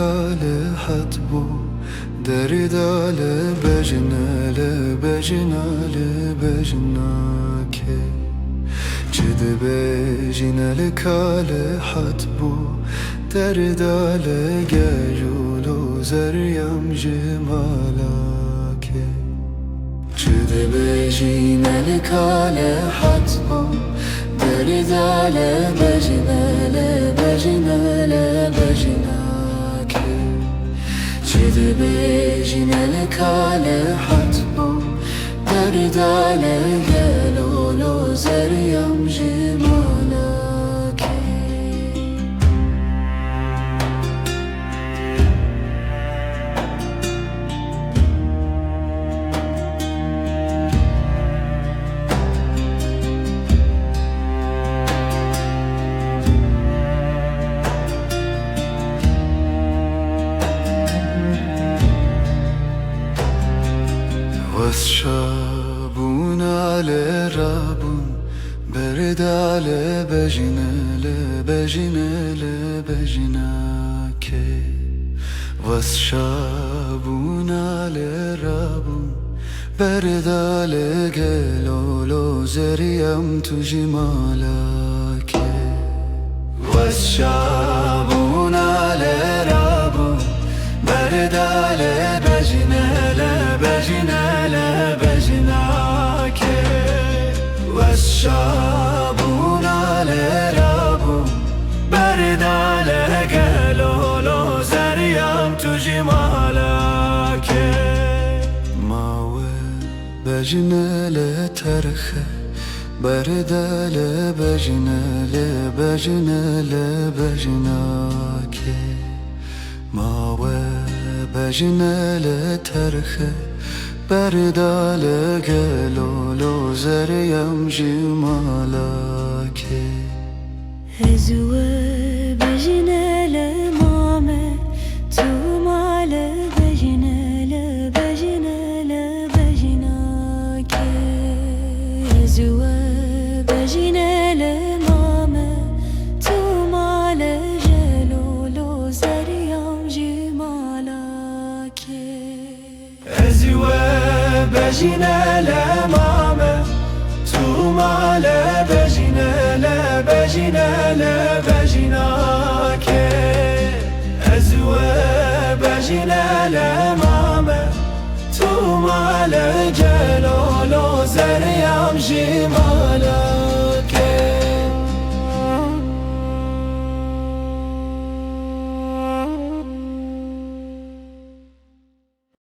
kale hatbu Deridale bejnale bejnale bejnake Cid bejnale kale hatbu Deridale gejulu zeryam jimalake Cid bejnale kale hatbu Deridale bejnale bejnale bejnake Cid bejnale kale hatbu Deridale gelulu zeryam jimalake والشابون على رابون برد على بجنال بجنال بجناكي والشابون على رابون برد على قلولو زريم تجمالاكي والشابون على رابون برد على بجنال بجنال بجناكي والشابون على رابو برد على قلولو زريم تجمالاكي ماوي بجنال ترخي برد على بجنال بجنال بجناكي ماوي بجنال ترخي بردال قلولو زريم جمالاكي هزوة بجنال ماما تومال بجنال بجنال بجناكي هزوة بجنال ماما تومال جلولو زريم جمالاكي هزوة بجنال ماما تومال بجنال بجنال بجناكي هزوة بجنال ماما تومال جلولو زريم جمالاكي